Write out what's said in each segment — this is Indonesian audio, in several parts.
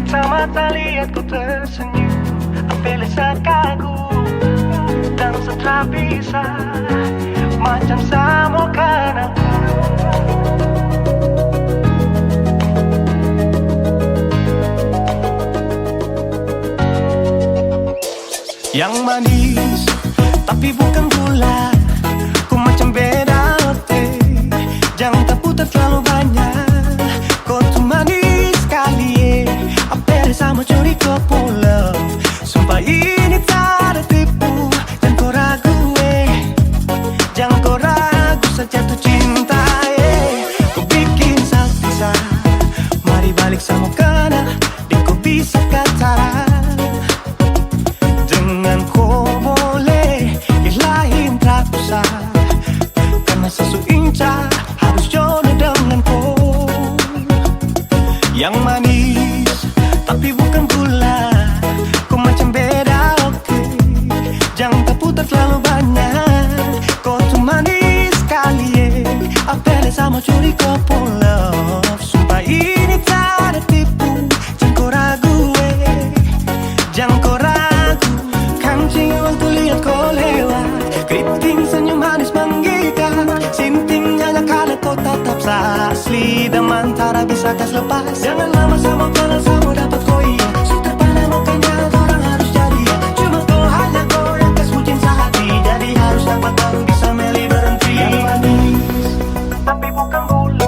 Mata-mata lihat ku tersenyum, ambil sekagum dan setelah bisa macam samokan aku. Yang manis tapi bukan gula, ku macam beda roti. Jangan tak putar terlalu banyak, kau tuh manis sekali. Apel sama curi kau pulau, sumpah ini tak ada tipu. Jangan kau ragu, jangan kau ragu saja tuh cinta. Kau bikin salsa, mari balik sama kena, dan kau bisa katakan. Karena sesu inca harus jodoh denganku. Yang manis tapi bukan gula, kau macam beda oke. Jangan tak putar terlalu banyak, kau tuh manis sekali. Apel sama curi kau pulau, sumpah ini tak ada tipu. Jangan kau ragu, jangan kau ragu. Kancing waktu lihat kau lewat, keriting senyum manis menggigit, sintingnya karena kau tatap asli dan mantara bisa kas lepas. Jangan lama sama kenal sama dapat kau iya, sudah pada makanya orang harus jadi. Cuma kau hanya kau yang kas bucin sehati, jadi harus dapat baru bisa meli berhenti. Yang manis tapi bukan gula,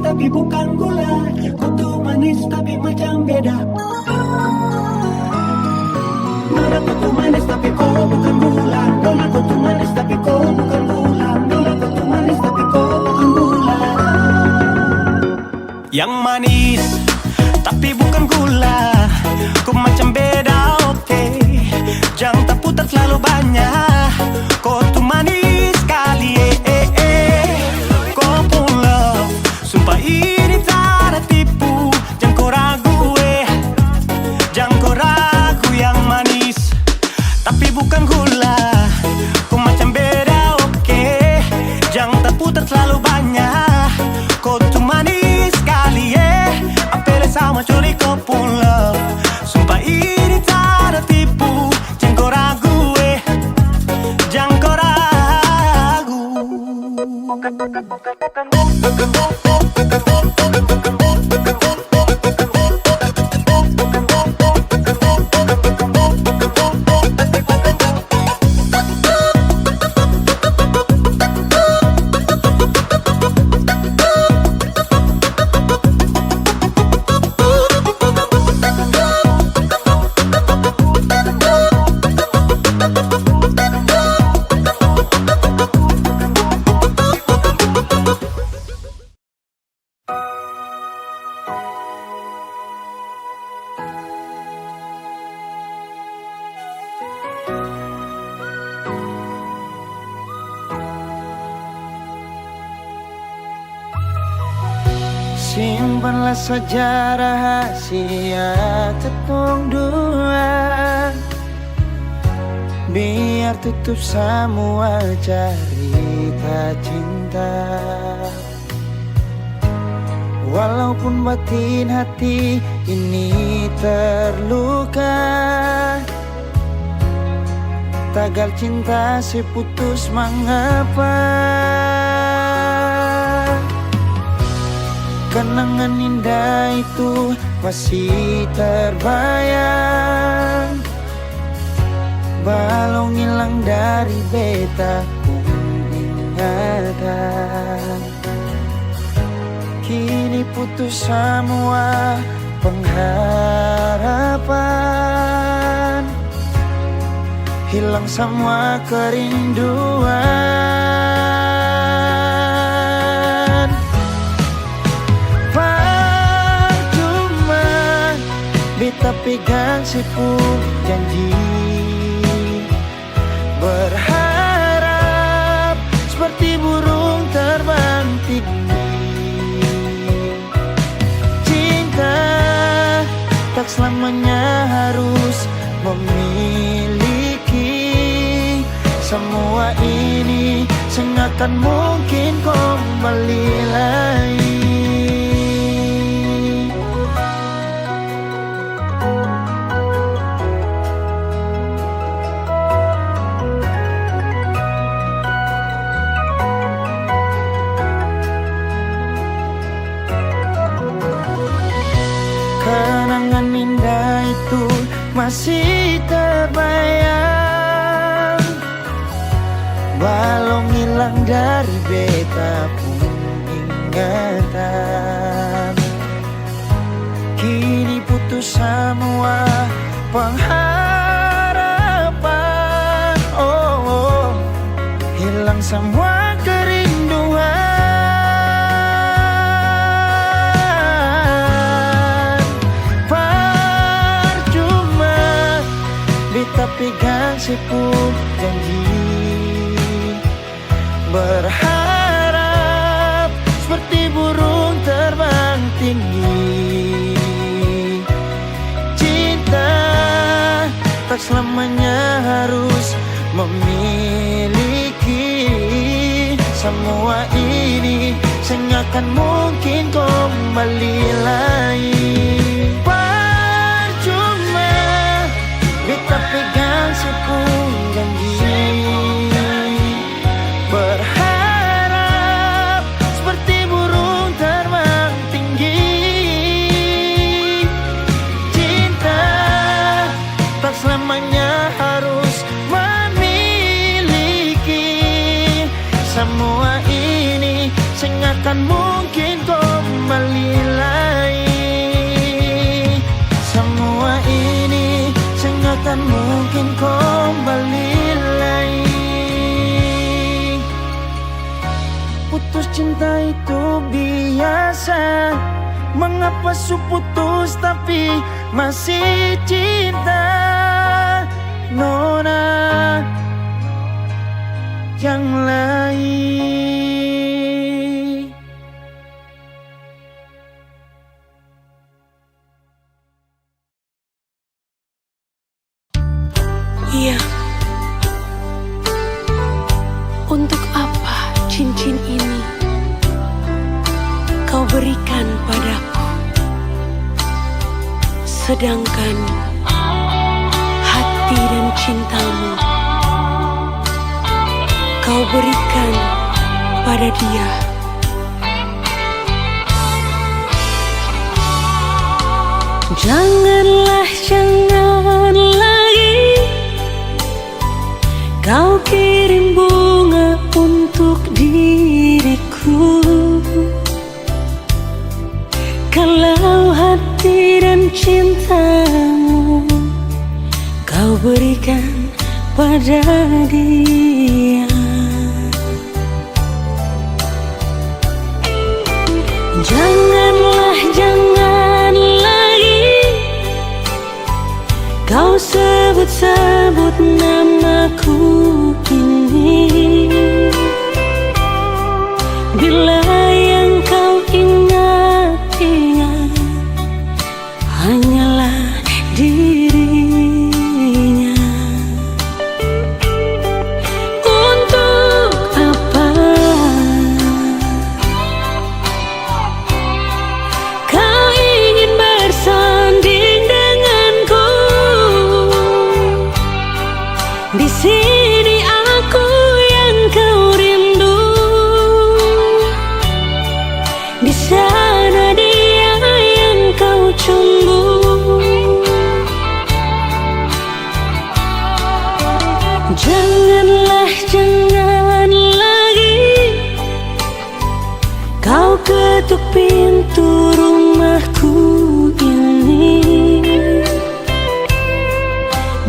tapi bukan gula, kutu manis tapi macam beda. Nona kutu manis tapi kau bukan gula, nona kutu manis tapi kau bukan gula, nona kutu manis tapi kau bukan gula. Yang manis tapi bukan gula, kau macam beda oke. Jangan tak putar terlalu banyak, kau tuh manis sekali. Sumpah ini tak ada tipu, jangan kau ragu, jangan kau ragu. Yang manis tapi bukan gula, kau macam beda oke. Jangan tak putar terlalu banyak, kau tuh manis sekali. Apel sama curi kau pulau, sumpah ini tak ada tipu. Jangan kau ragu, jangan kau ragu. Simpanlah saja rahasia ketong dua, biar tutup semua cerita cinta. Walaupun batin hati ini terluka, tagal cinta seputus mengapa. Kenangan indah itu masih terbayang, balong hilang dari beta pun ingatan. Kini putus semua pengharapan, hilang semua kerinduan. beta pegang sepuk janji, berharap seperti burung terbang tinggi. Cinta tak selamanya harus memiliki. Semua ini sengakan mungkin kembali lagi. Kenangan indah itu masih terbayang, walau hilang dari beta pun ingatan. Kini putus semua pengharapan, oh, hilang semua kerinduan. Beta pegang sepuk janji, berharap seperti burung terbang tinggi. Cinta tak selamanya harus memiliki. Semua ini sengakan mungkin kembali lagi. Beta pegang sepuk janji, berharap seperti burung terbang tinggi. Cinta tak selamanya harus memiliki. Semua ini sengakan mungkin kembali lagi. Semua ini sengakan mungkin kembali lagi. Putus cinta itu biasa, mengapa su putus tapi masih cinta? Nona yang lain. Iya, untuk apa cincin ini kau berikan padaku, sedangkan hati dan cintamu kau berikan pada dia. Janganlah, jangan lagi kau kirim bunga untuk diriku, kalau hati dan cintamu kau berikan pada dia. Janganlah, jangan lagi kau sebut-sebut namaku ini, bila yang kau ingat-ingat hanyalah dirinya. Untuk apa kau ingin bersanding denganku? Di sini aku yang kau rindu, di sana dia yang kau cumbu. Janganlah, jangan lagi kau ketuk pintu rumahku ini,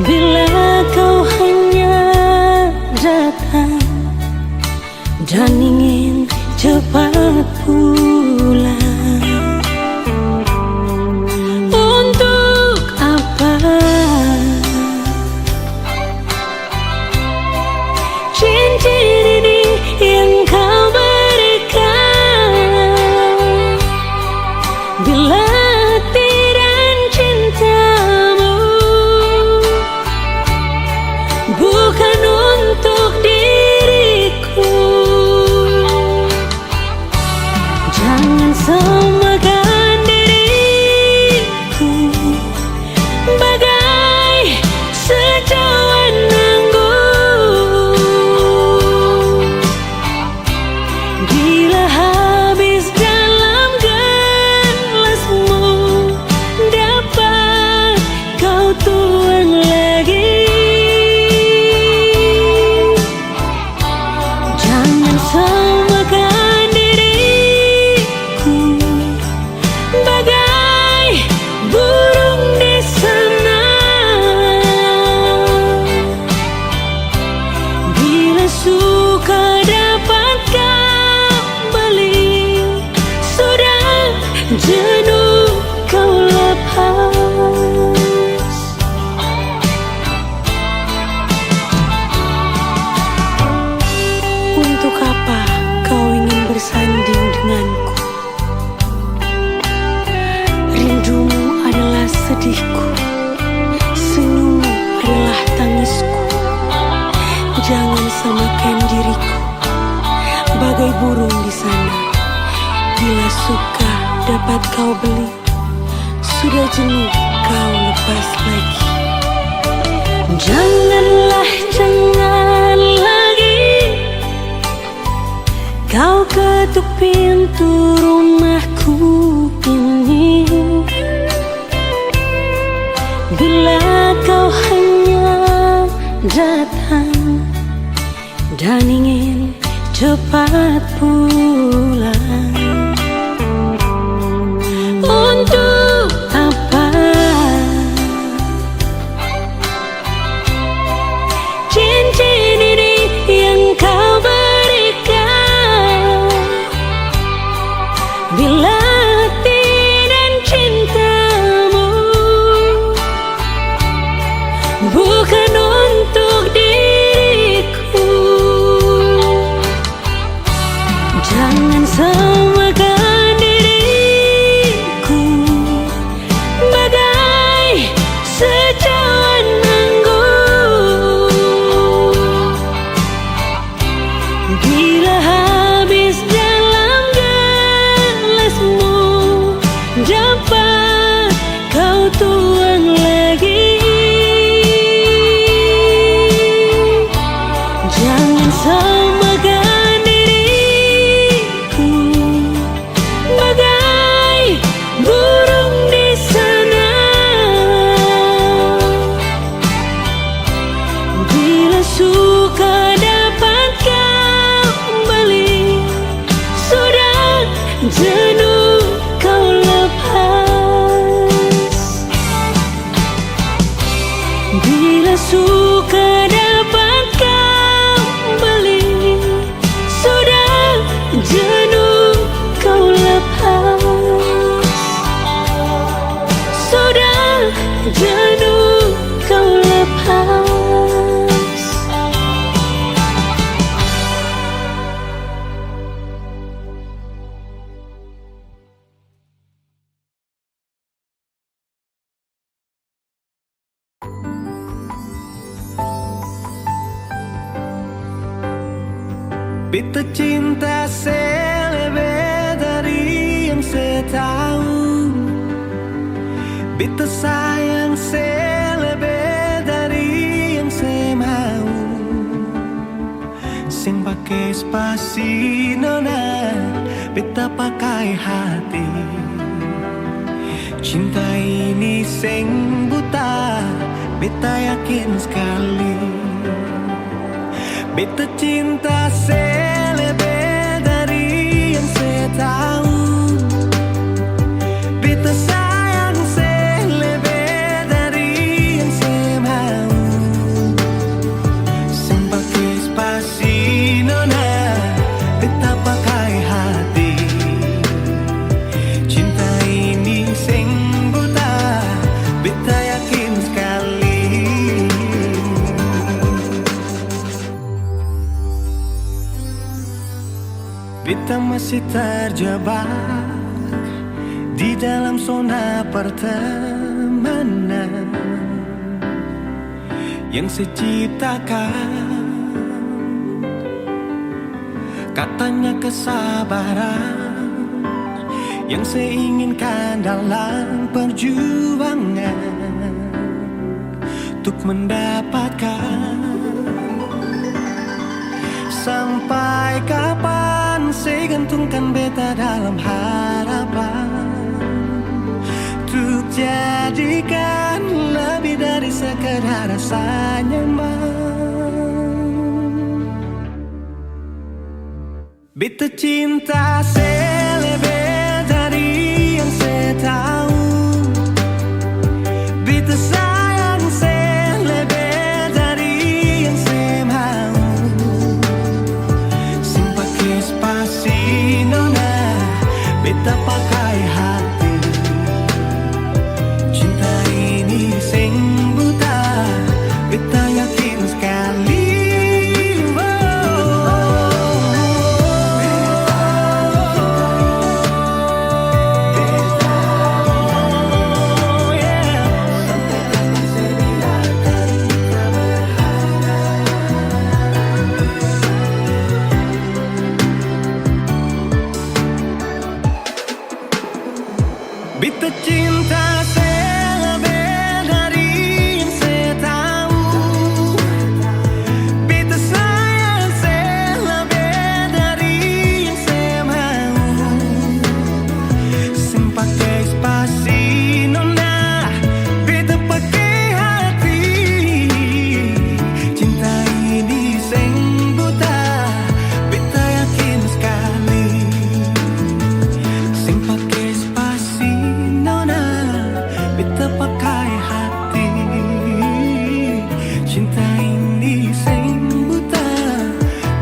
bila kau hanya datang dan ingin cepat pulang. Untuk sedihku, senyum adalah tangisku. Jangan samakan diriku bagai burung di sana. Bila suka dapat kau beli, sudah jenuh kau lepas lagi. Janganlah, jangan lagi kau ketuk pintu rumahku ini. Bila kau hanya datang dan ingin cepat pulang, untuk apa cincin ini yang kau berikan? Bila hati dan cintamu bukan untuk diriku, jangan samakan diriku bagai secawan anggur. Bila habis dalam gelasmu, dapat kau tuang lagi. Jangan samakan diriku bagai burung di sana. Bila suka dapat kau beli, sudah jenuh kau lepas. Bila suka dapat kau beli, sudah jenuh kau lepas. Sudah jenuh kau lepas. Beta cinta selebih dari yang saya tahu. Beta sayang selebih dari yang saya mau. Sing pakai spasi nona, beta pakai hati. Cinta ini sing buta, beta yakin sekali. Beta cinta selebih dari yang saya tahu. Beta sayang selebih dari yang saya mau. Sing pakai spasi nona, beta pakai hati. Cinta ini sing buta, beta yakin sekali. Beta masih terjebak di dalam zona pertemanan yang saya ciptakan. Katanya kesabaran yang saya inginkan dalam perjuangan untuk mendapatkan. Sampai kapan saya gantungkan beta dalam harapan untuk jadikan lebih dari sekedar rasa nyaman. Beta cinta selebih dari yang saya tahu. Beta sayang selebih dari yang saya mau. Sing pakai spasi nona, beta pakai hati. Cinta ini sing buta, beta yakin sekali. Beta cinta selebih dari yang saya tahu. Beta sayang selebih dari yang saya mau. Sing pakai spasi nona, beta pakai hati. Cinta ini sing buta, beta yakin sekali. Sing pakai spasi nona, beta pakai hati. Cinta ini sing buta,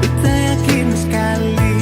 beta yakin sekali.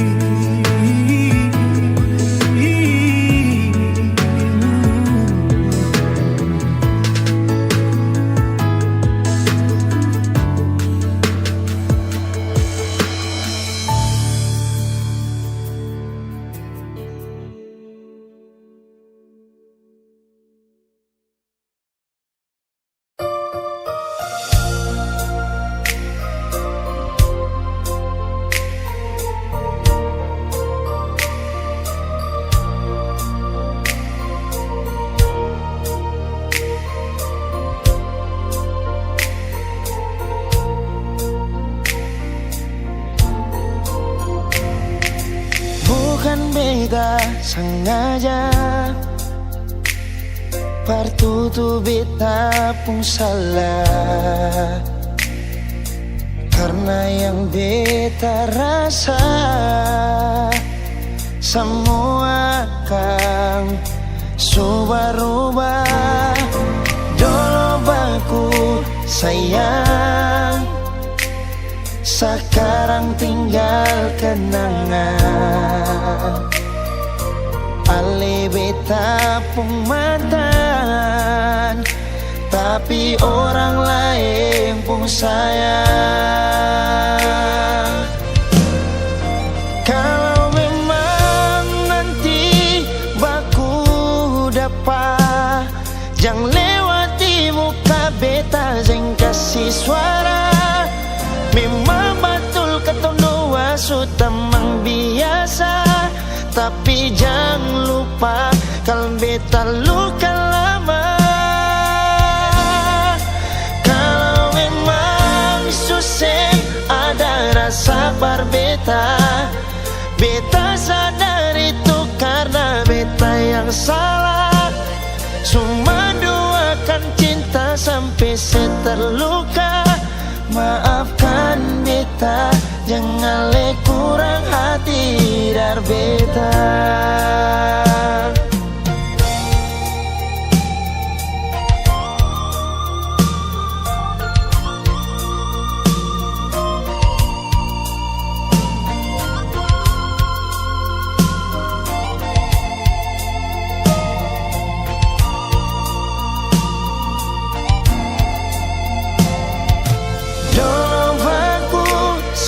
Bukan beta sengaja, partu tu beta pun salah. Karena yang beta rasa semua akan subah-rubah. Dulu baku sayang, sekarang tinggal kenangan. Ale beta pun mantan, tapi orang lain pun sayang. Kalau memang nanti baku dapat, jangan lewati muka beta, jangan kasih suara. Memang betul ketong dua sudah memang biasa, tapi jangan lupa kalau beta luka lama. Kalau memang susah ada rasa berbeta, beta sadar itu karena beta yang salah. Cuma doakan cinta sampai saya terluka. Maafkan beta, jangan le kurang hati dar beta.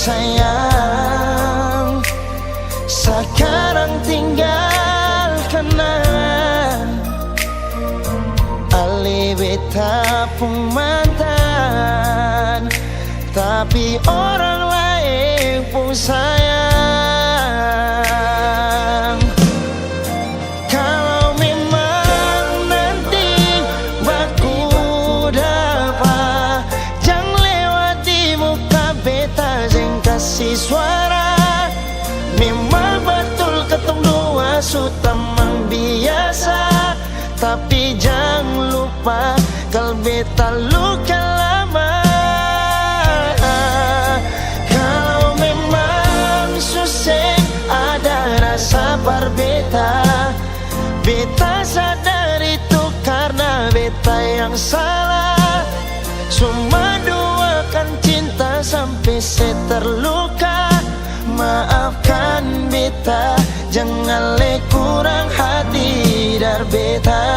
Sayang, sekarang tinggal kenangan. Ale beta pun mantan, tapi orang lain pun sayang. Kalau memang nanti baku dapat, jangan lewati muka beta, jangan kasih suara. Memang betul ketong dua sudah memang biasa, tapi jangan lupa kalau beta luka lama. Kalau memang susah ada rasa berbeda, beta sadar itu karena beta yang salah. Cuma doakan cinta sampai saya terluka. Maafkan beta, jangan le kurang hati dar beta.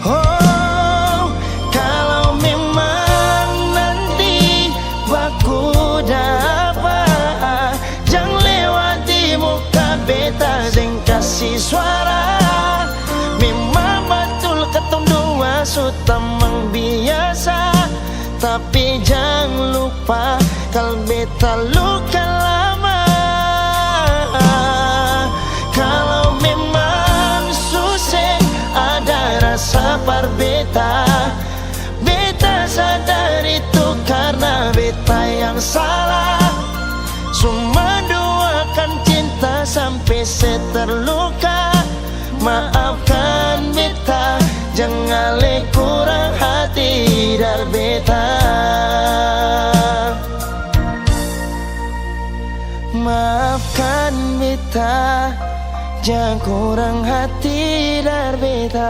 Oh, kalau memang nanti baku dapat, jangan lewati muka beta, jangan kasih suara. Memang betul ketong dua sudah memang biasa, tapi jangan lupa kalau beta luka lama. Kalau memang lapar beta. Beta sadar itu karena beta yang salah. Cuma doakan cinta sampai seterluka. Maafkan beta, jangan le kurang hati dar beta. Maafkan beta, jangan kurang hati dar beta.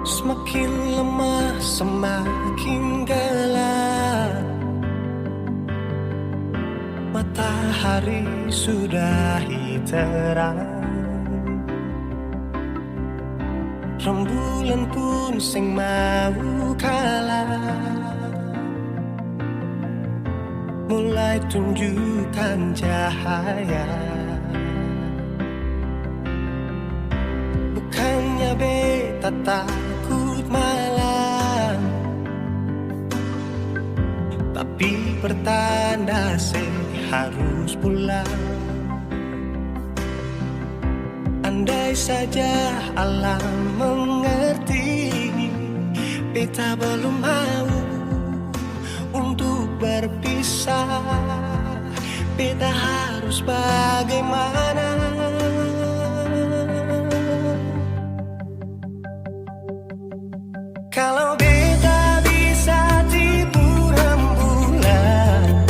Semakin lemah, semakin gelap. Matahari sudahi terang. Rembulan pun sing mau kalah, mulai tunjukkan cahaya. Bukannya beta takut malam, tapi pertanda harus pulang. Andai saja alam mengerti, beta belum mau untuk berpisah. Beta harus bagaimana? Kalau beta bisa tipu rembulan,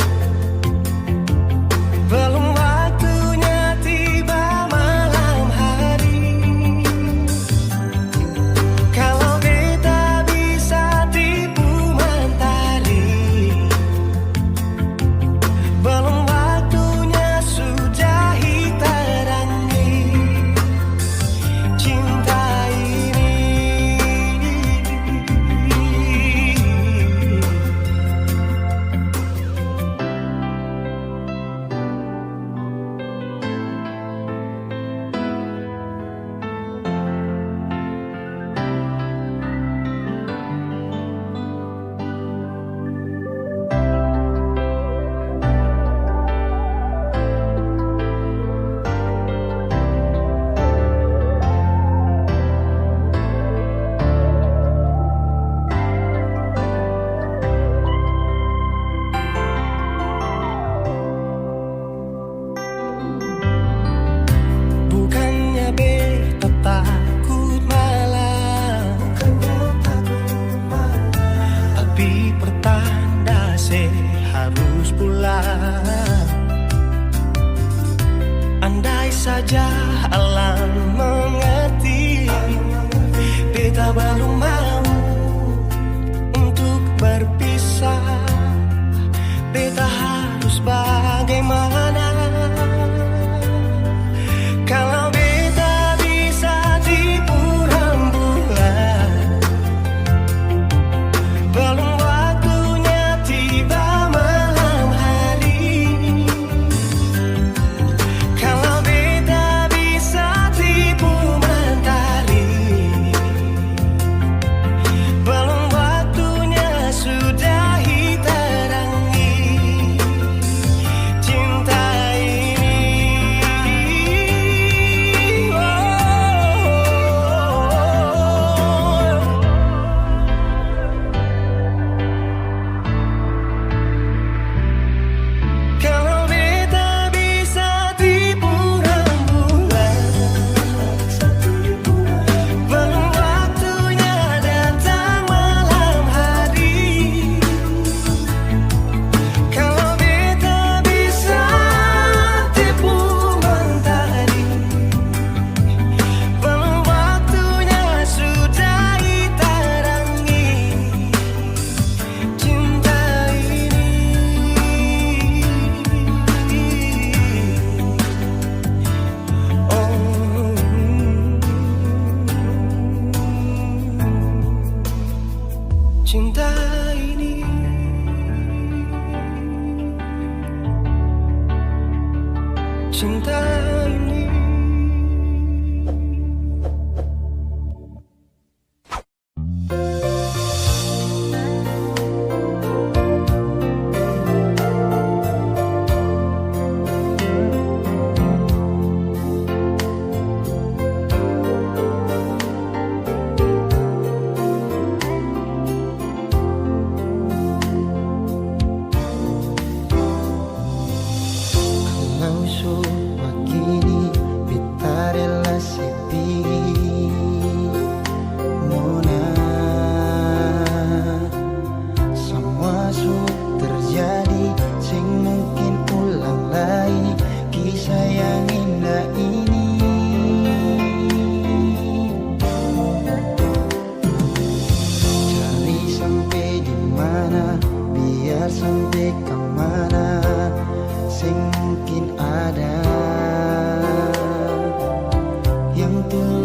belum waktunya tiba malam hari. Kalau beta bisa tipu mentari, belum waktunya sudah hitam.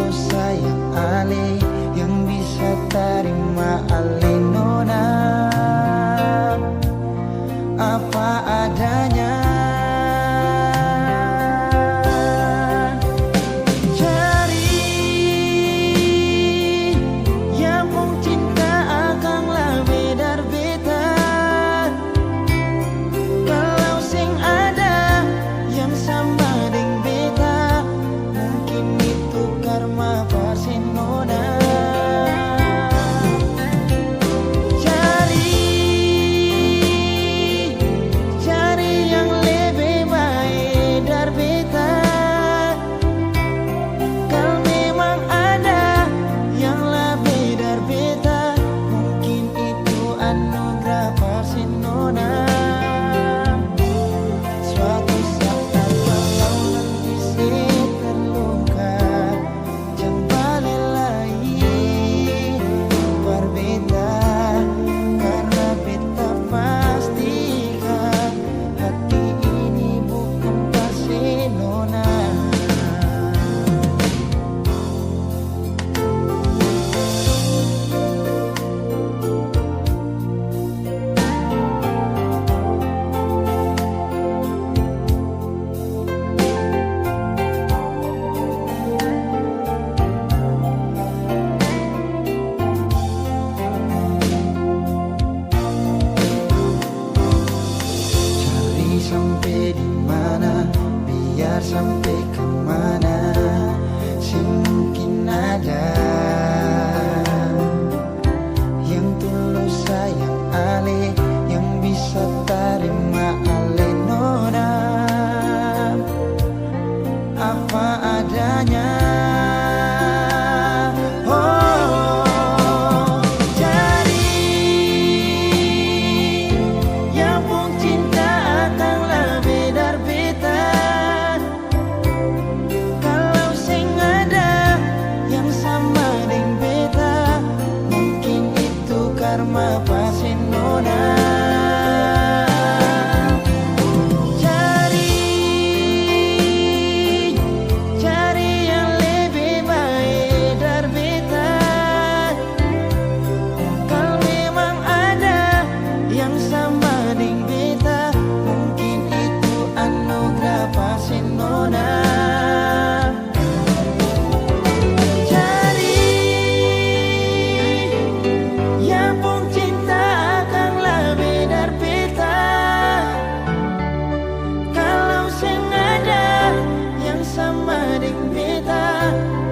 tulus sayang ale, yang bisa terima ale nona apa adanya. Sampai di mana, biar sampai kemana, sih mungkin ada yang tulus sayang ale, yang bisa terima ale nona apa adanya. Karma pasin nona cari yang lebih baik dari beta. Kalau memang ada yang sama dengan beta, mungkin itu anugerah pasin nona.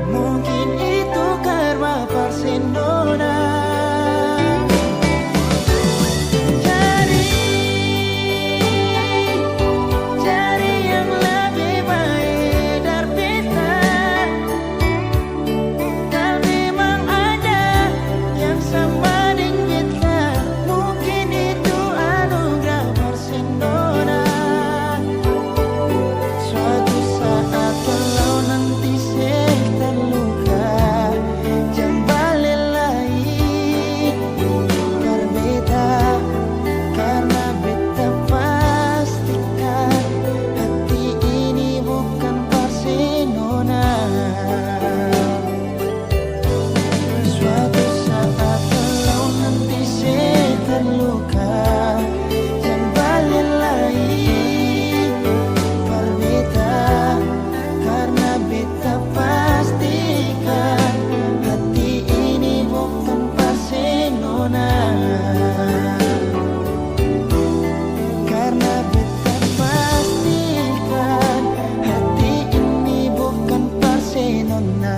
Mungkin itu karma Barcelona. Cari yang lebih baik dari beta. Kalau memang ada yang sama dengan beta, mungkin itu anugerah Barcelona. Suatu saat kalau nanti terluka, jangan balik lagi ke beta, karena beta pastikan hati ini bukan Barcelona. Suatu saat kalau nanti terluka, jangan balik lagi ke beta, karena beta pastikan hati ini bukan Barcelona. Karena beta pastikan hati ini bukan Barcelona.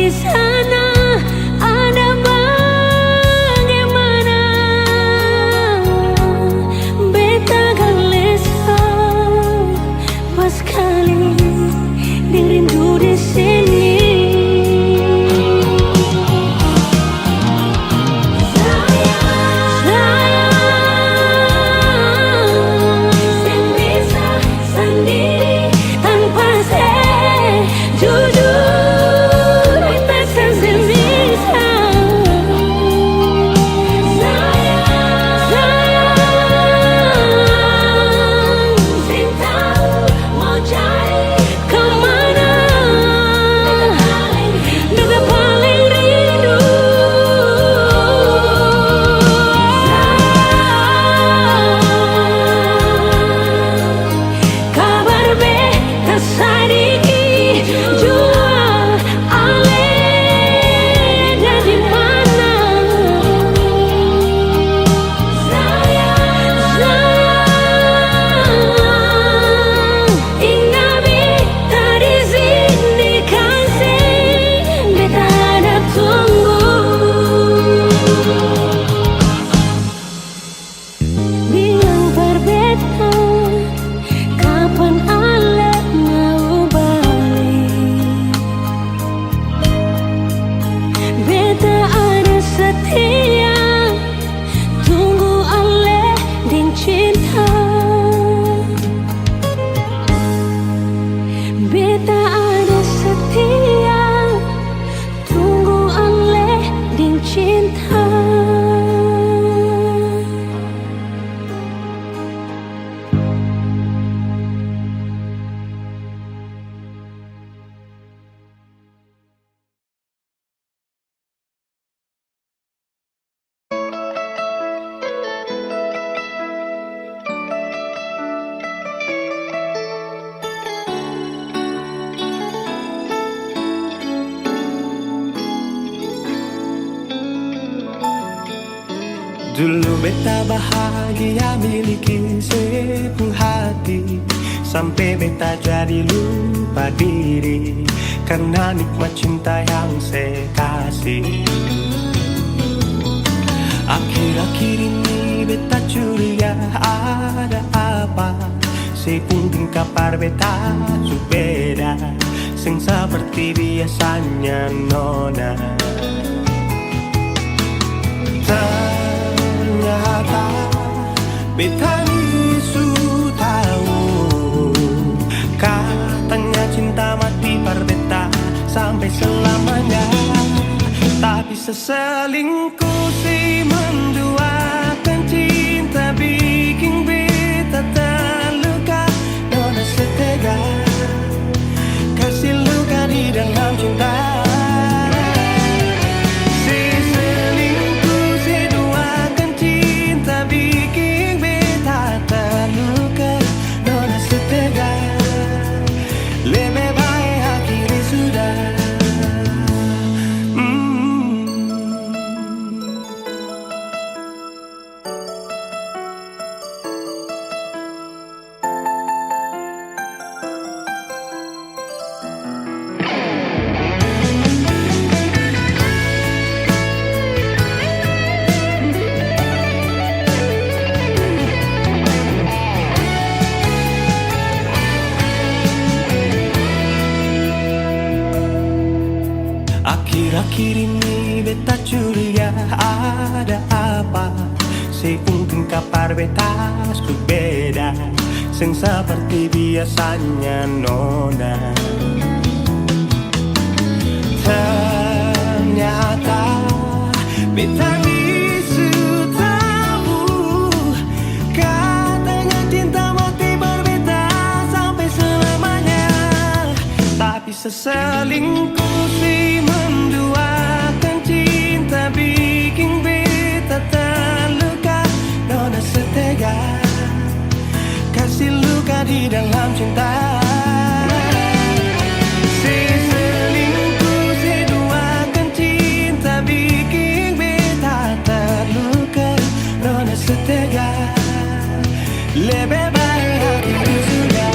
di sana ada bagaimana? Beta galesa pas kali dirindu di sini. Beta ada setia, tunggu oleh din cinta. Dulu beta bahagia miliki sepenuh hati, sampai beta jadi lupa diri karena nikmat cinta yang saya kasih. Akhir-akhir ini beta curiga ada apa, saya pun tingkapar beta su beda, sing seperti biasanya nona. Ternyata beta ni su tahu, katanya cinta mati par beta sampai selamanya. Tapi seselingkuh si menduakan cinta bikin beta terluka. Nona setega kasih luka di dalam cinta. Akhir-akhir ini beta curiga ada apa, si untung kapar beta su beda, sing seperti biasanya nona. Ternyata beta ni su tahu, katanya cinta mati berbeda sampai selamanya. Tapi seselingkuh si menduakan cinta bikin beta terluka. Nona setega kasih luka di dalam cinta. Si selingkuh si duakan cinta bikin beta terluka. Nona setega lebih baik aku sudah.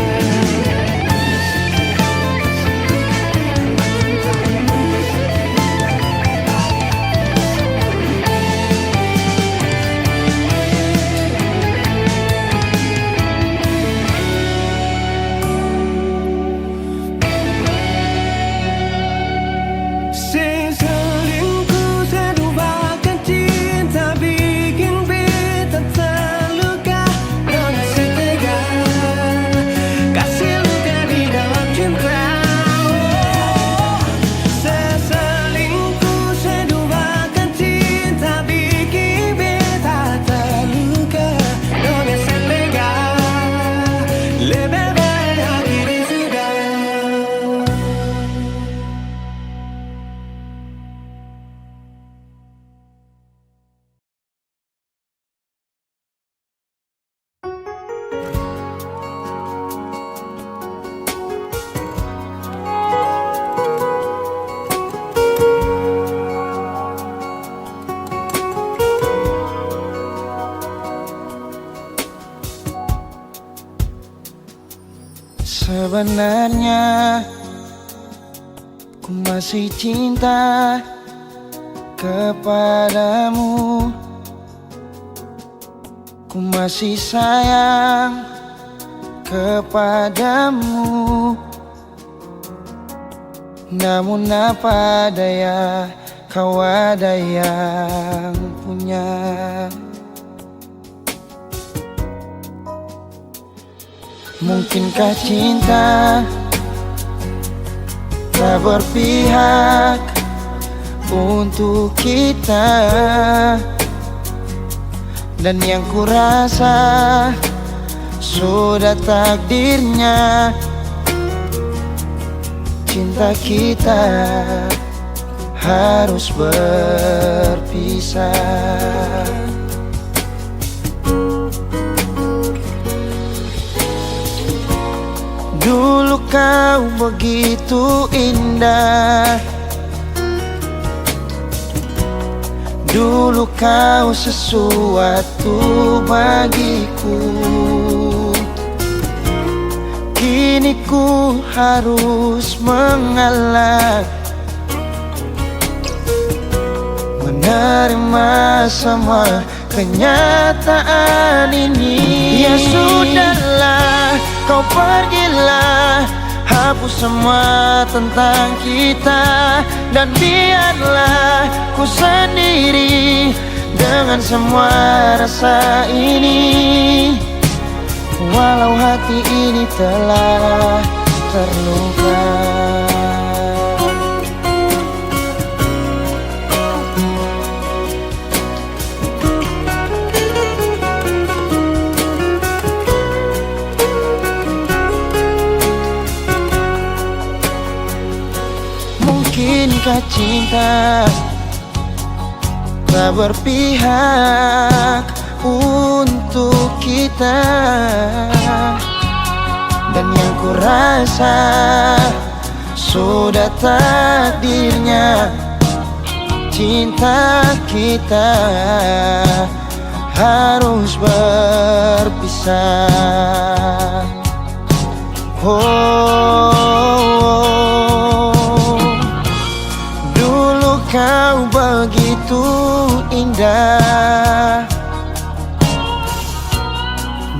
Sebenarnya ku masih cinta kepadamu, ku masih sayang kepadamu. Namun apa daya, kau ada yang punya. Mungkinkah cinta tak berpihak untuk kita? Dan yang kurasa sudah takdirnya cinta kita harus berpisah. Dulu kau begitu indah, dulu kau sesuatu bagiku. Kini ku harus mengalah, menerima semua kenyataan ini. Ya sudahlah, kau pergilah, hapus semua tentang kita. Dan biarlah ku sendiri dengan semua rasa ini. Walau hati ini telah terluka. Mungkinkah cinta tak berpihak untuk kita? Dan yang kurasa sudah takdirnya cinta kita harus berpisah. Dulu kau begitu indah,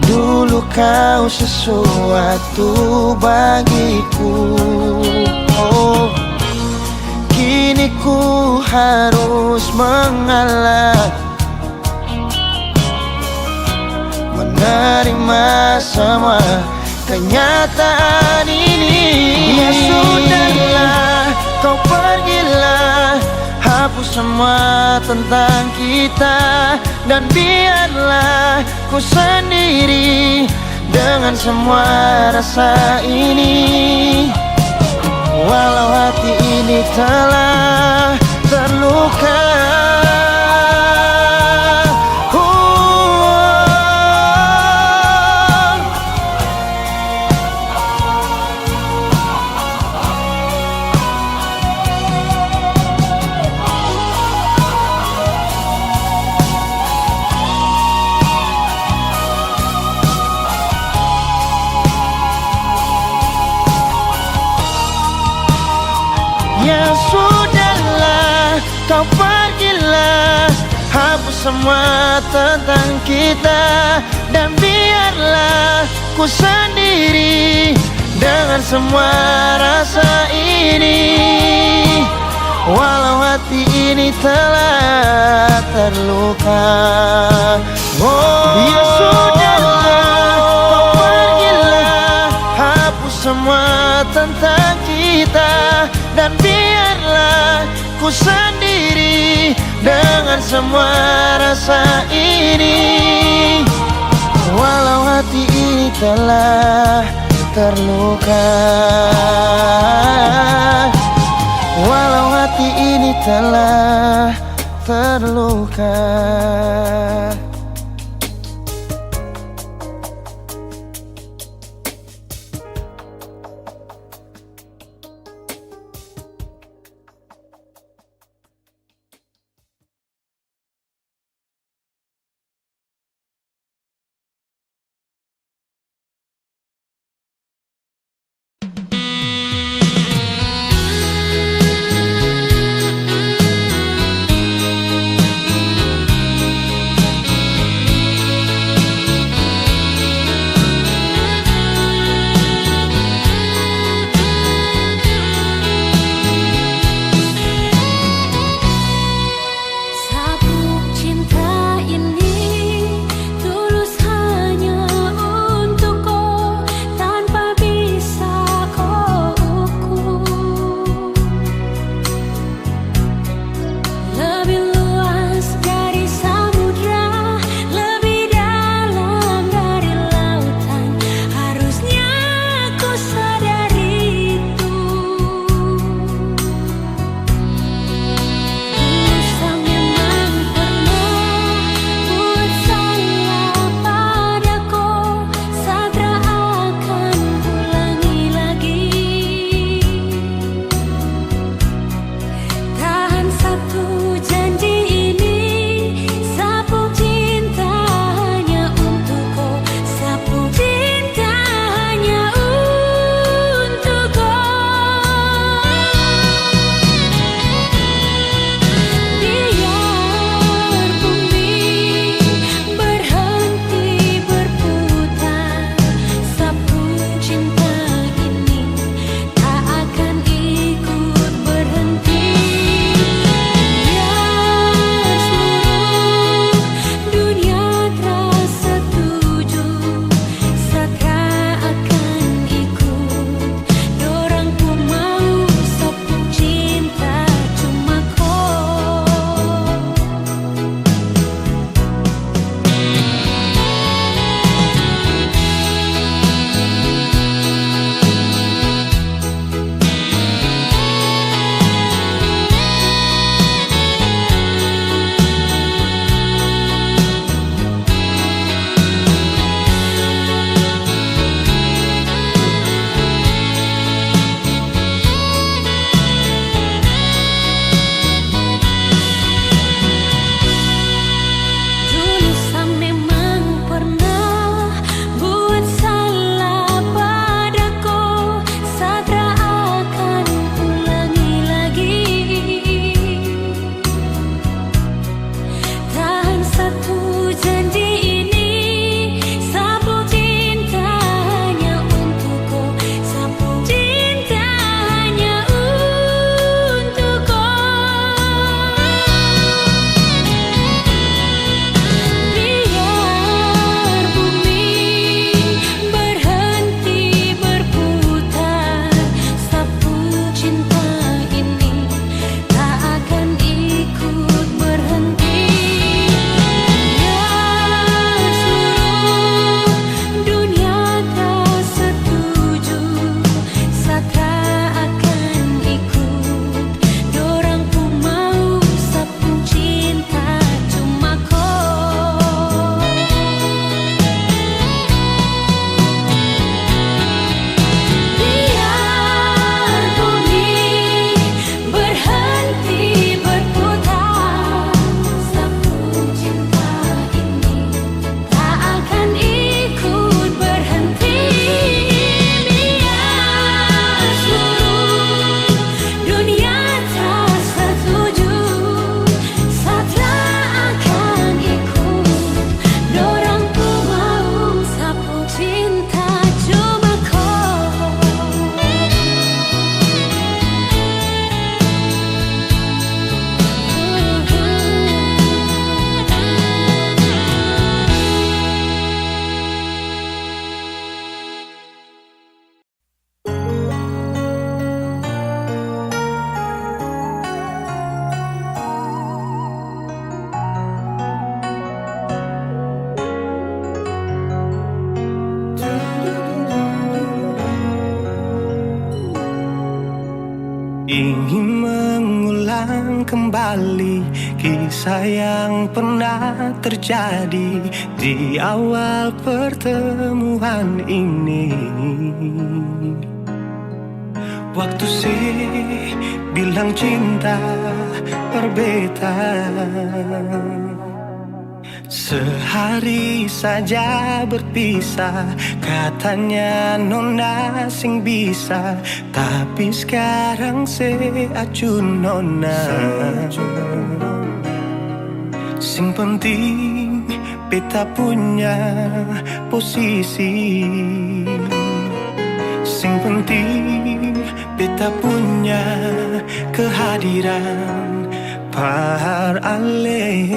dulu kau sesuatu bagiku. Kini ku harus mengalah, menerima semua kenyataan ini. Ya sudahlah, kau pergilah, hapus semua tentang kita. Dan biarlah ku sendiri dengan semua rasa ini. Walau hati ini telah terluka. Ya sudahlah, kau pergilah, hapus semua tentang kita. Dan biarlah ku sendiri dengan semua rasa ini. Walau hati ini telah terluka. Ya sudahlah, kau pergilah, hapus semua tentang kita. Dan biarlah ku sendiri dengan semua rasa ini. Walau hati ini telah terluka, walau hati ini telah terluka. terulang kembali kisah yang pernah terjadi di awal pertemuan ini. Waktu sih bilang cinta berbeda, sehari saja berpisah, katanya nona sing bisa, tapi sekarang se acun nona. Sing penting beta punya posisi, sing penting beta punya kehadiran par ale.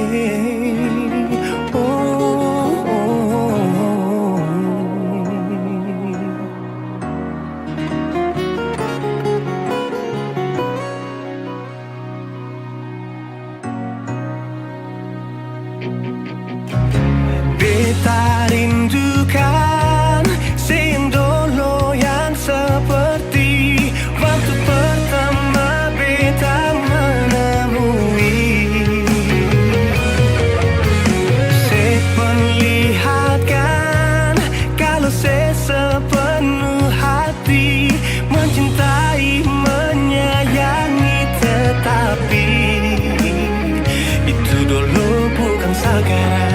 Beta rindukan sing dulu yang seperti waktu pertama beta menemui. Saya perlihatkan kalau saya sepenuh hati mencintai, menyayangi, tetapi itu dulu bukan sekarang.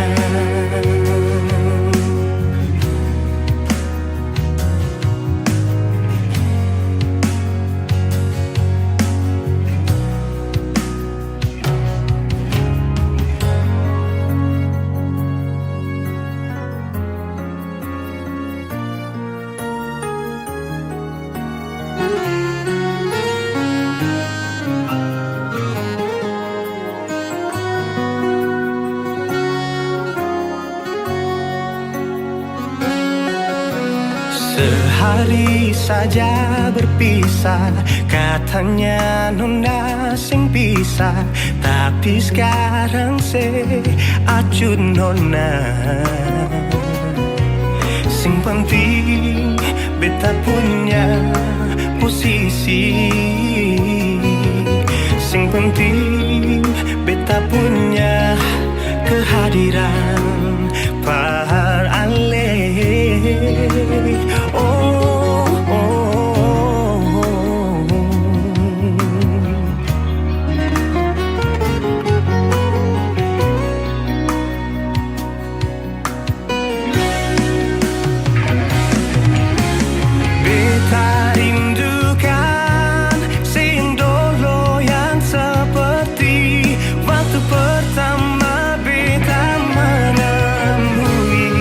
Sehari saja berpisah, katanya nona sing bisa, tapi sekarang se acun nona. Sing penting beta punya posisi, sing penting beta punya kehadiran par ale. Beta rindukan sing dulu yang seperti waktu pertama beta menemui.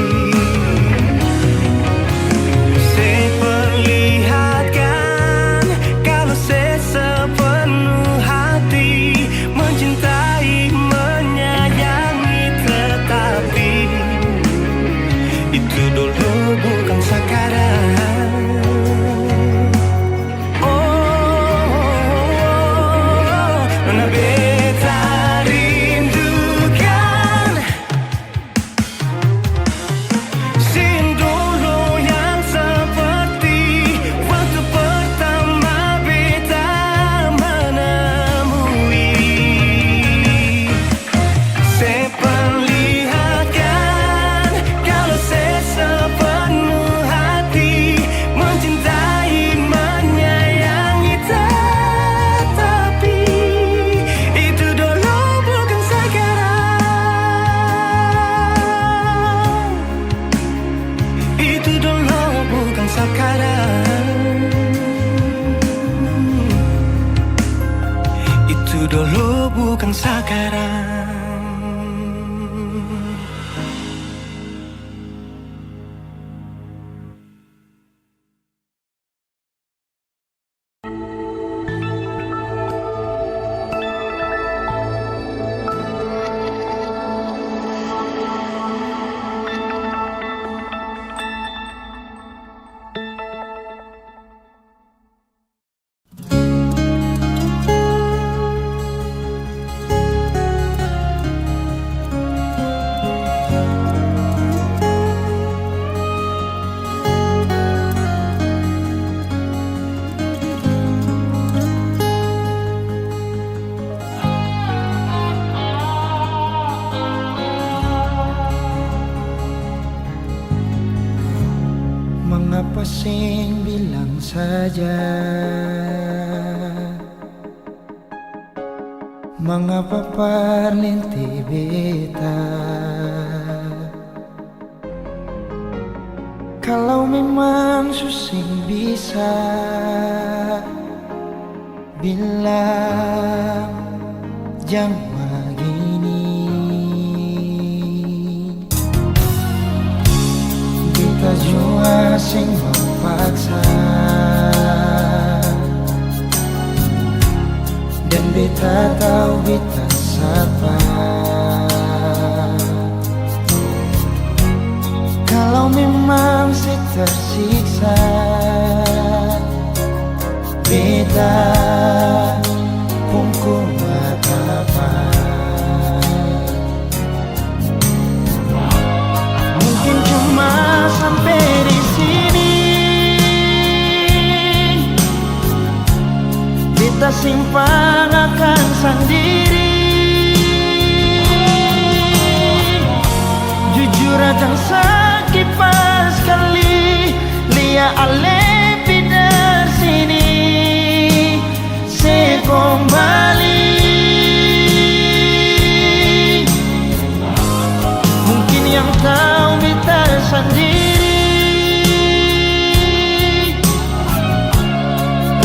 Saya perlihatkan kalau saya sepenuh hati mencintai, menyayangi, tetapi itu dulu bukan sekarang. Itu dulu bukan sekarang. pusing bilang saja, mengapa parlinti beta? Kalau memang susing bisa bilang jangan begini. Kita jua sing memaksa dan beta tahu beta siapa. Kalau memang saya tersiksa, beta pun kuat apa. Mungkin cuma sampai di sini, beta simpang akan sendiri. Jujur akan sakit pas kali lia ale pidar sini se kembali. Mungkin yang tahu beta sendiri,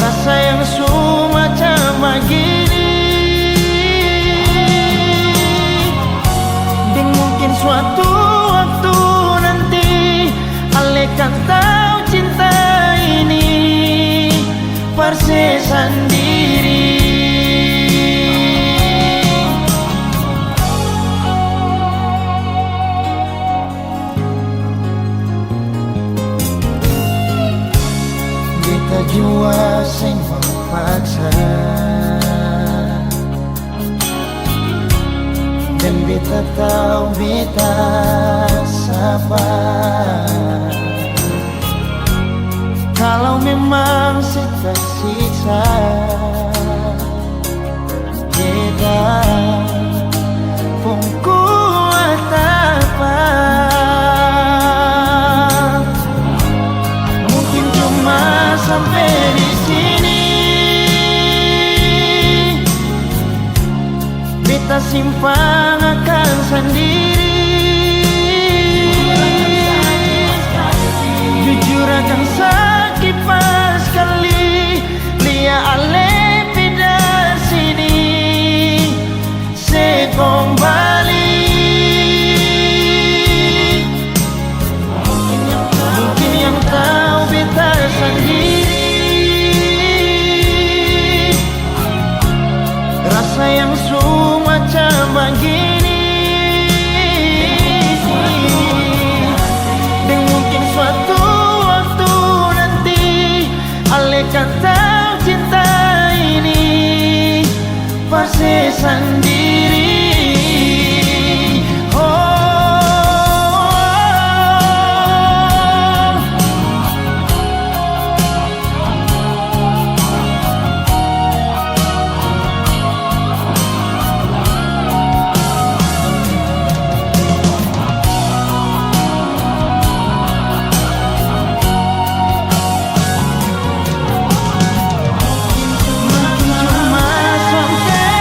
rasa yang semacam begini. Dan mungkin suatu waktu nanti ale kan tahu cinta ini perse sendiri. Beta jua sing memaksa dan beta tahu beta sabar. Kalau memang saya tersiksa, beta pun kuat apa. Mungkin cuma sampai di sini, beta simpang akan sendiri. Jujur akan sakit pas kali lia ale pidar sini se kembali. Mungkin yang tahu beta sendiri, rasa yang semacam begini. Dan mungkin suatu waktu nanti ale kan tahu cinta ini pasti sendiri. Cuma sampai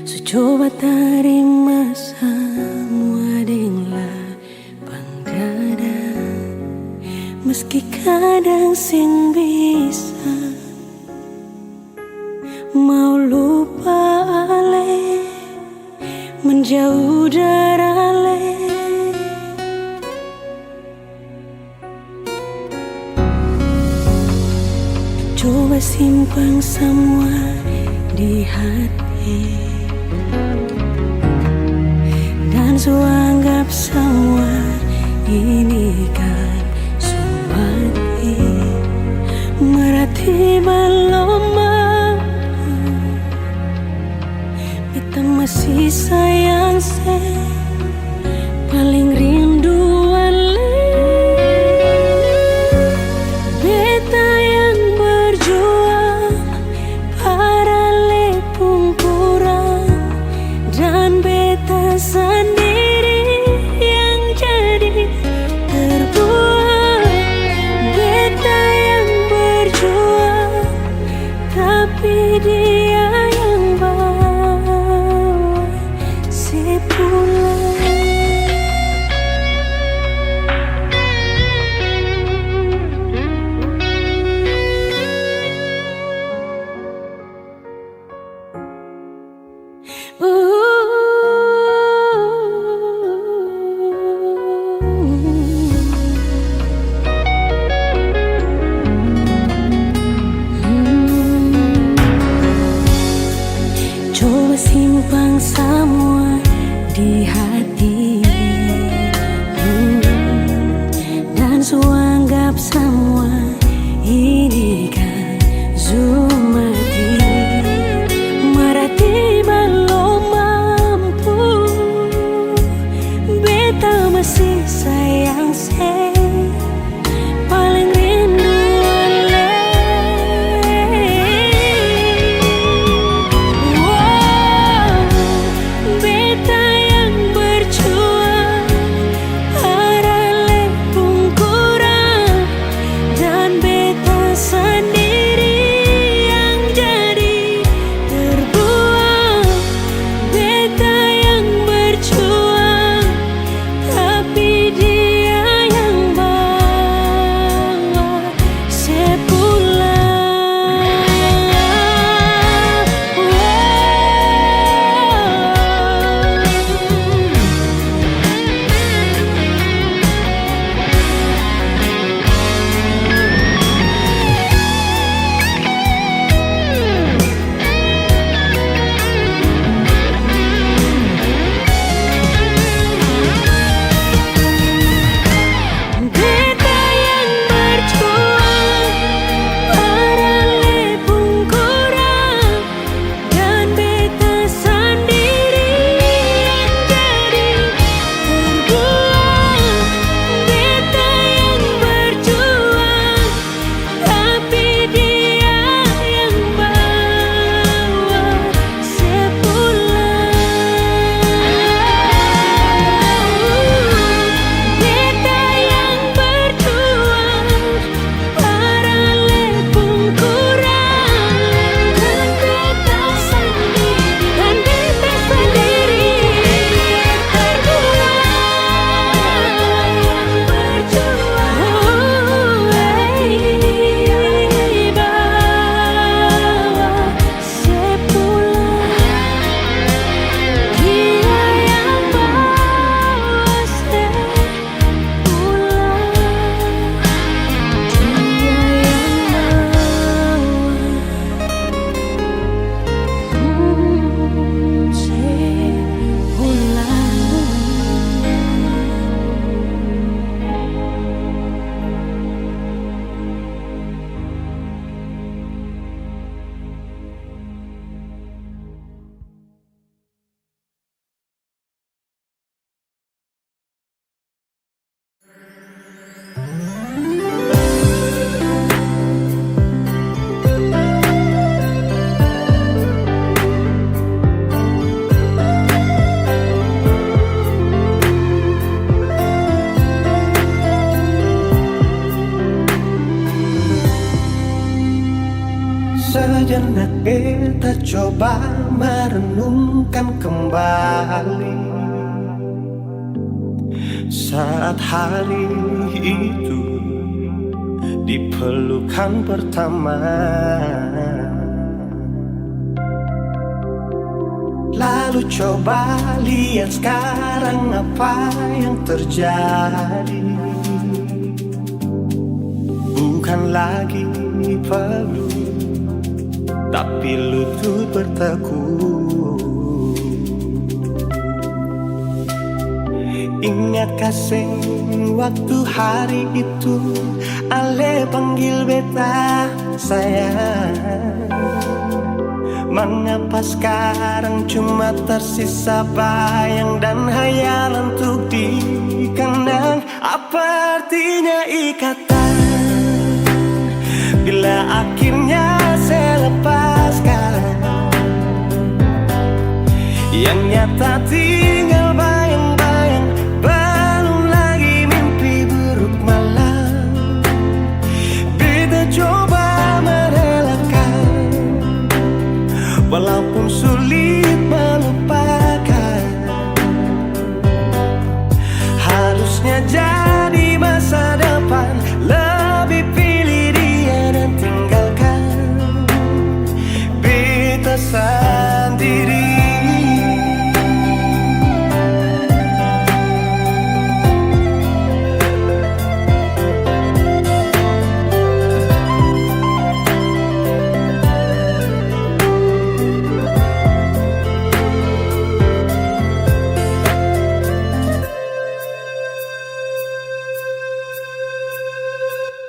Su coba terima semua dengan lapang dada, meski kadang sing bisa mau lupa ale, menjauh dari ale. Coba simpan semua di hati, dan anggap semua ini kan suami. Merati belum mampu, kita masih sayang paling rindu ale. Beta yang berjuang, para lepung kurang, dan beta sendiri yang jadi terbuang. Beta yang berjuang, tapi dia yang bawa sepulang. Coba simpan semua di hati, dan anggap semua ini kan zumati. Merati belum mampu, beta masih sayang paling rindu ale. Beta yang berjuang, para lepung kurang, dan beta sendiri yang jadi terbuang. Beta yang berjuang, tapi dia yang bawa sepulang. Beta yang berjuang, para lepung kurang, dan beta sendiri yang jadi terbuang. Beta yang berjuang, tapi dia yang bawa sepulang. Beta yang berjuang, para lepung kurang, dan beta sendiri yang bawa sepulang. Dia yang bawa sepulang. Dia yang bawa Sejenak beta coba merenungkan kembali saat hari itu di pelukan pertama. Lalu coba lihat sekarang apa yang terjadi. Bukan lagi peluk, tapi lutut bertekuk. Ingat kasih waktu hari itu Ale panggil beta sayang. Mengapa sekarang cuma tersisa bayang dan hayalan untuk dikenang? Apa artinya ikatan bila akhirnya saya lepaskan? Yang nyata tinggal bayang-bayang, belum lagi mimpi buruk malam. Beta coba merelakan, walaupun sulit melupakan. Harusnya jadi masa depan, lebih pilih dia dan tinggalkan beta sendiri.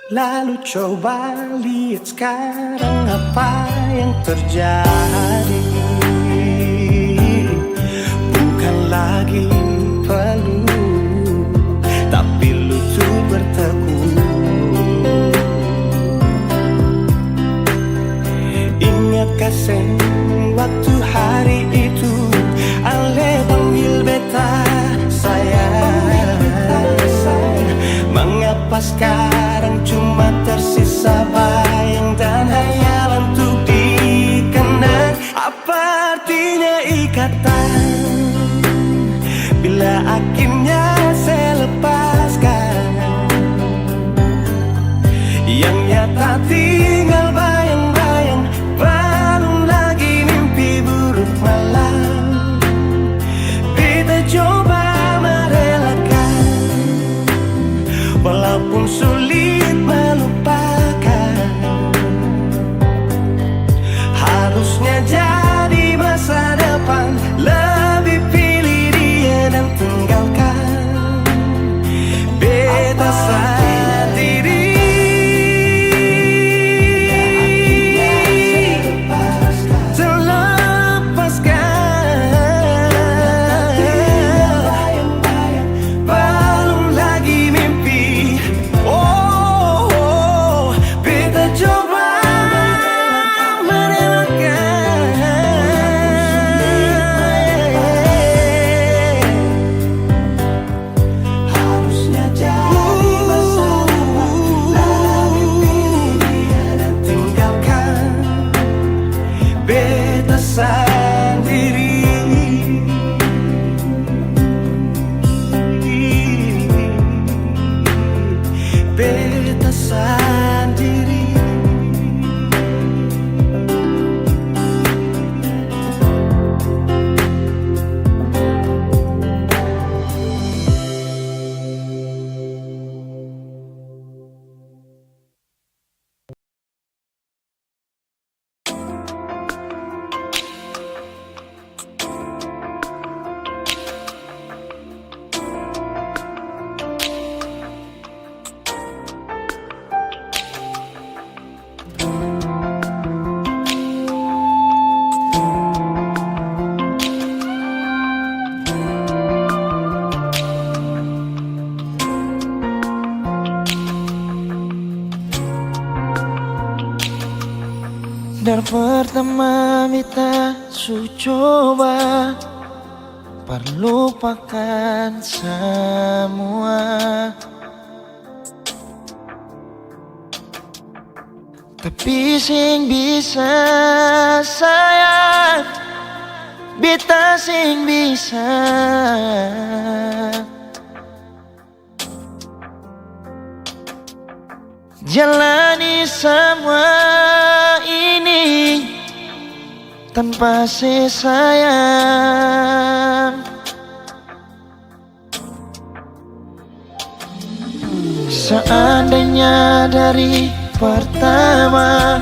Lalu coba lihat sekarang apa yang terjadi. Bukan lagi peluk, tapi lutut bertekuk. Ingat kasih waktu hari itu Ale panggil beta sayang. Mengapa sekarang cuma tersisa bayang dan hayalan untuk dikenang? Apa artinya ikatan bila akhirnya saya lepaskan? Yang nyata tinggal bayang-bayang, belum lagi mimpi buruk malam. Beta coba merelakan, walaupun sulit melupakan. Harusnya jadi masa depan, lebih pilih dia dan tinggalkan beta sendiri. Beta sendiri. Dari pertama beta su coba perlupakan semua, tapi sing bisa sayang beta sing bisa jalani semua ini tanpa sesayang. Seandainya dari pertama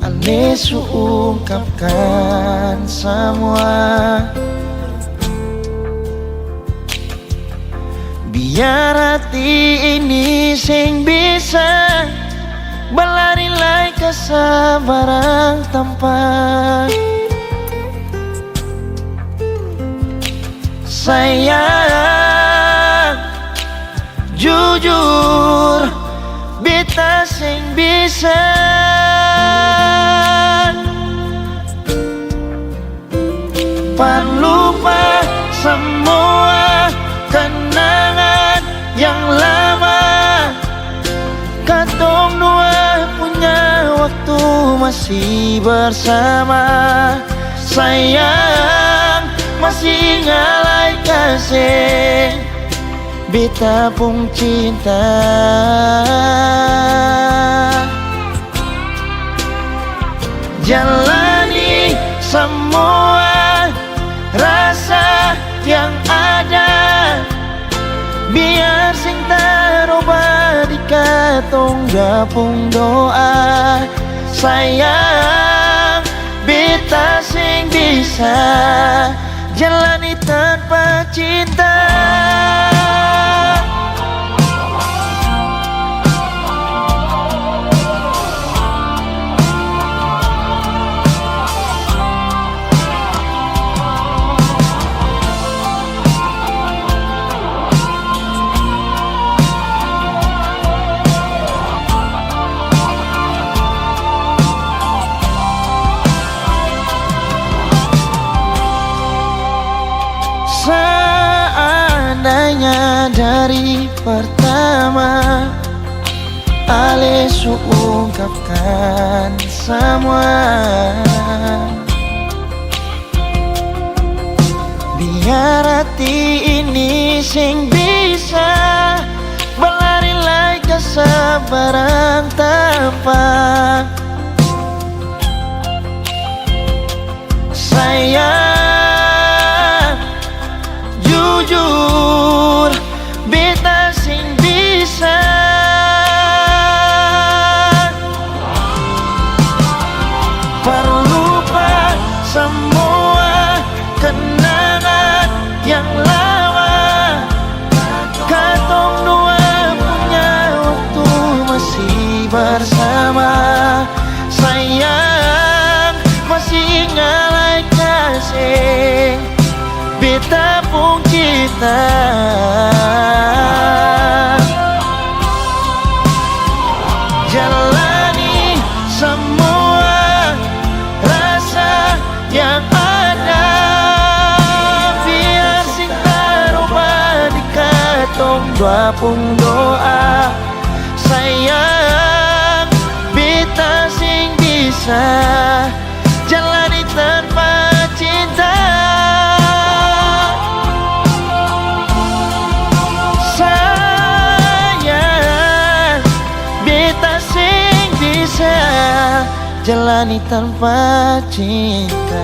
Ale ungkapkan semua, biar hati ini sing bisa berlari lai kesabaran tanpa sayang. Jujur beta sing bisa lupa semua kenangan yang lama. Katong dua punya waktu masih bersama. Sayang masih ngalai kasih beta pun cinta. Jalani semua rasa yang ada, biar sing taroba di katong gapung doa. Sayang beta sing bisa jalani tanpa cinta. Seandainya dari pertama Ale ungkapkan semua, biar hati ini sing bisa berlari lai kesabaran tanpa sayang. Jujur beta sing bisa perlupa semua kenangan yang lama. Katong dua punya waktu masih bersama. Sayang masih ngalai kasih beta pun kita. Jalani semua rasa yang ada, biar sing taroba di katong dua pun doa. Sayang beta sing bisa jalani tanpa cinta. Jalani tanpa cinta.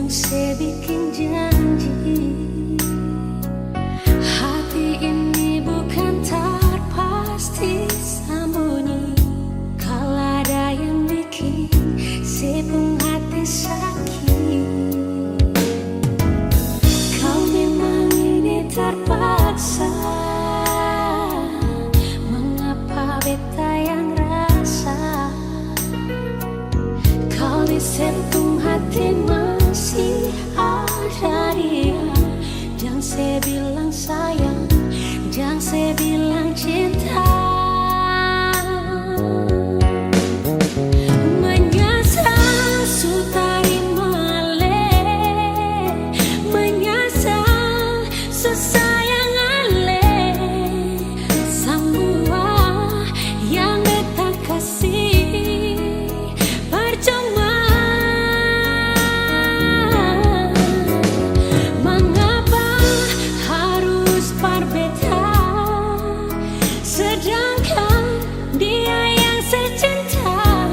Se bikin saya bilang sayang, jangan saya bilang cinta. Menyesal sutari male, menyesal sesayang ale, semua yang beta kasih percuma. Mengapa harus berbeda, sedangkan dia yang secinta?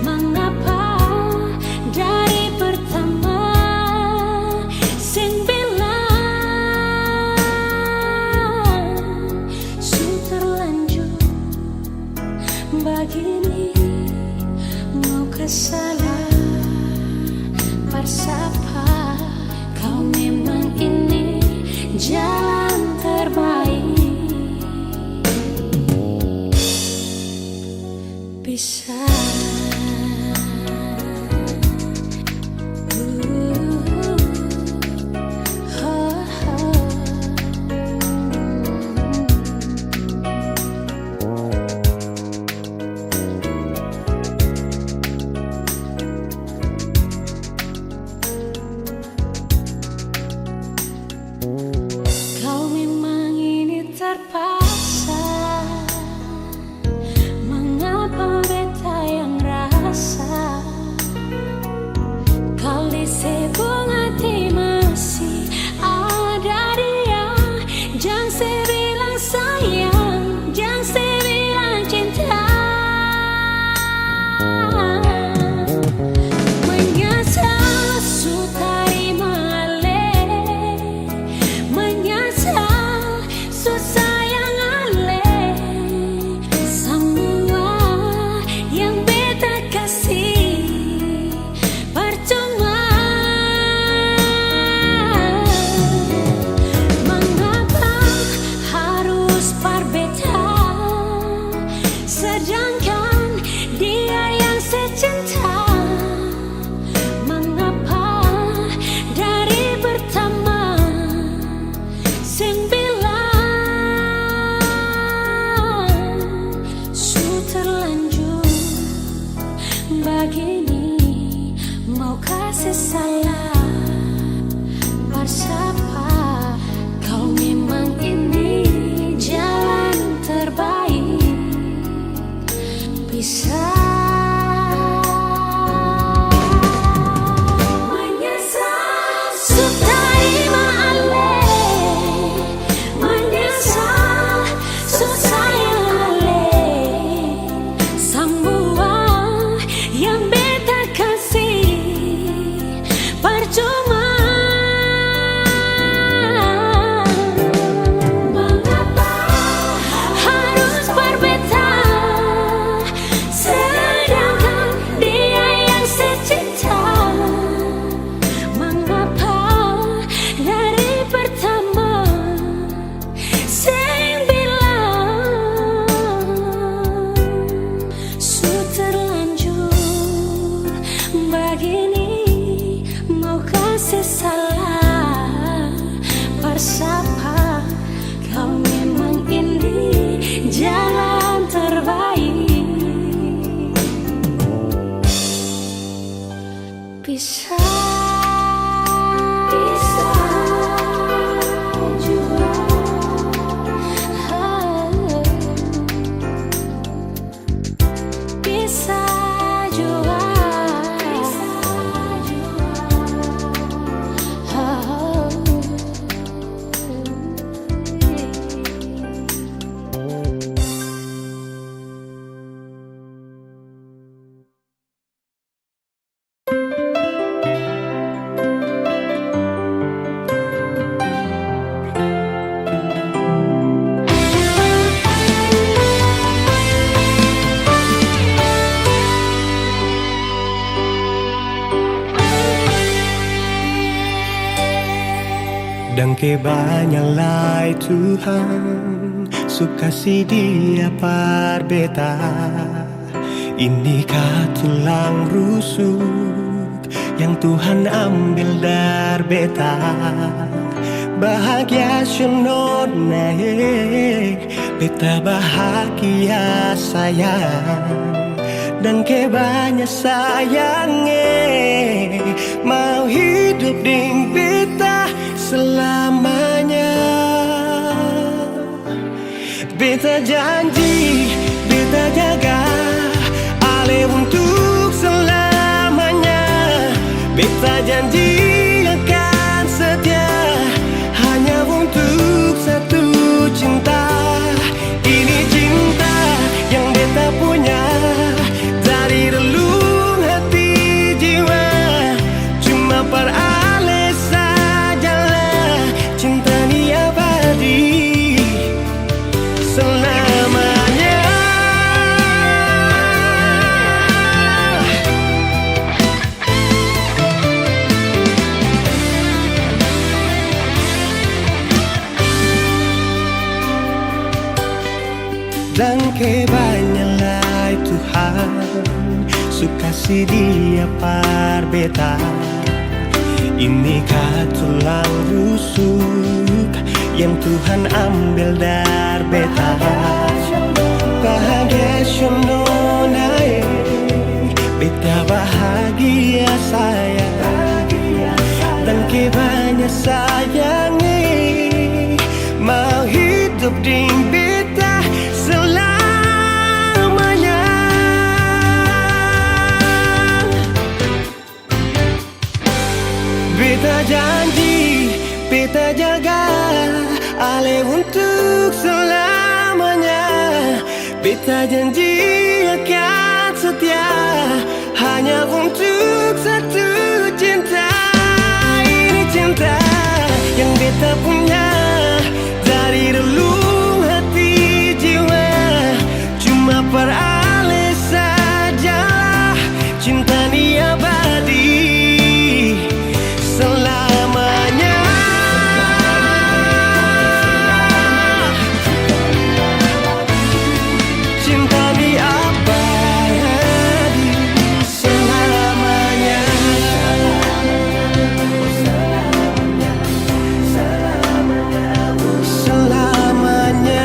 Mengapa dari pertama sing bilang su terlanjur begini, mau kesalah bersapa? Kau memang ini jalan terbaik. Bisa kau memang ini terpaksa. Mengapa beta yang rasa? Kau disebut hati masih ada dia. Jangan saya bilang sayang, jangan saya bilang cinta. Menyesal sutari male, menyesal susayang ale, semua yang beta kasih percuma. Mengapa harus berbeda, sedangkan dia yang secinta? Mengapa dari pertama sing bilang su terlanjur begini, mau kasih salah bersapa? Kau memang ini jalan terbaik. Bisa menyesal sutari male, menyesal susayang ale, semua yang beta kasih percuma. Mengapa harus berbeda, sedangkan dia yang secinta? Mengapa dari pertama sing bilang su terlanjur begini, mau kasih salah bersapa? Kau memang ini jalan terbaik. Bisa juga bisa juga Dan kebanyalah Tuhan suka si dia parbeta. Inikah tulang rusuk yang Tuhan ambil dari beta? Bahagia sunod naik, beta bahagia sayang. Dan ke banyak sayangnya, mau hidup ding beta selamanya. Beta janji, beta jaga ale untuk selamanya. Beta janji akan setia hanya untuk satu cinta. Ini cinta yang beta punya dari relung hati jiwa. Cuma per ale sajalah cinta ni abadi selamanya. Dan kebanyalah Tuhan suka si dia par beta. Ini tulang rusuk yang Tuhan ambil dari beta. Bahagia naik, beta bahagia sayang. Dan kebanyak sayangnya, mau hidup ding beta selamanya. Beta janji, beta jaga ale untuk selamanya. Beta janji akan setia hanya untuk satu cinta. Ini cinta yang beta punya dari relung hati jiwa. Cuma per ale sajalah cinta ni abadi selamanya. Cinta ni abadi selamanya. Selamanya.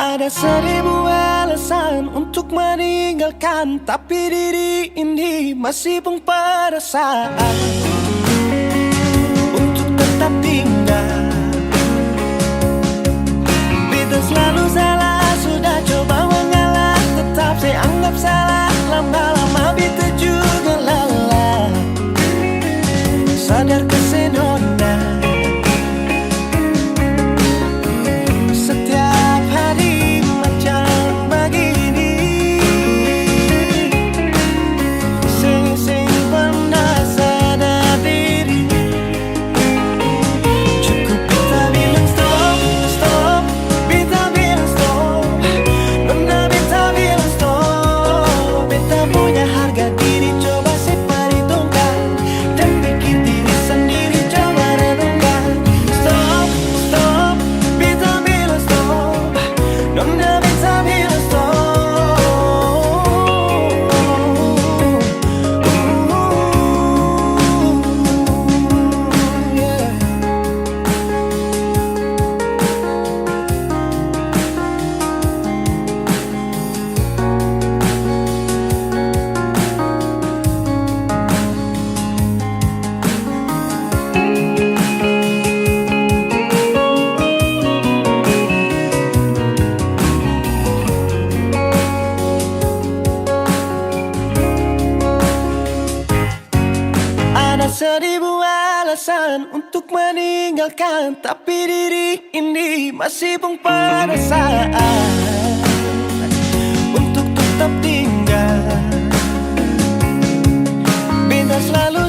Ada 1000 alasan untuk meninggalkan, tapi diri ini masih pun perasaan untuk tetap tinggal. Beta selalu salah, sudah coba mengalah, tetap saya anggap salah. Lama-lama beta juga lelah. Sadar kesenona setiap hari macam begini. Sing pernah sadar diri. Cukup beta bilang stop, stop. Beta bilang stop. Nona beta bilang stop. Beta punya harga diri, coba seperhitungkan. Dan pikir diri sendiri, coba renungkan. Stop, stop. Beta bilang stop. Nona beta bilang stop. Yeah. Ada 1000 alasan untuk meninggalkan, tapi diri ini masih pun perasaan untuk tetap tinggal. Beta selalu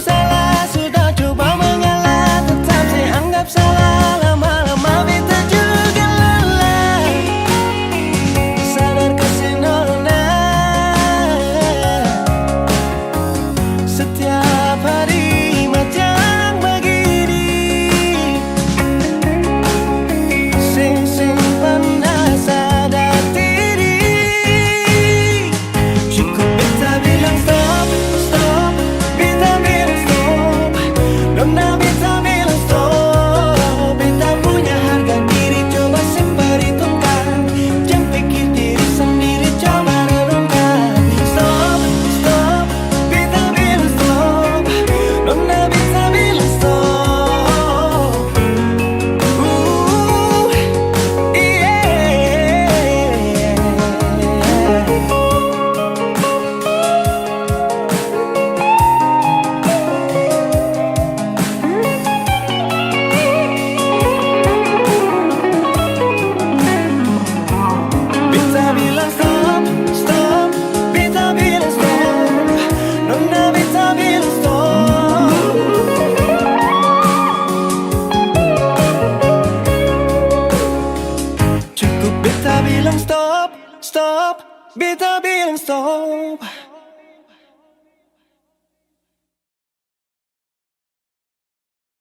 stop, beta bilang stop.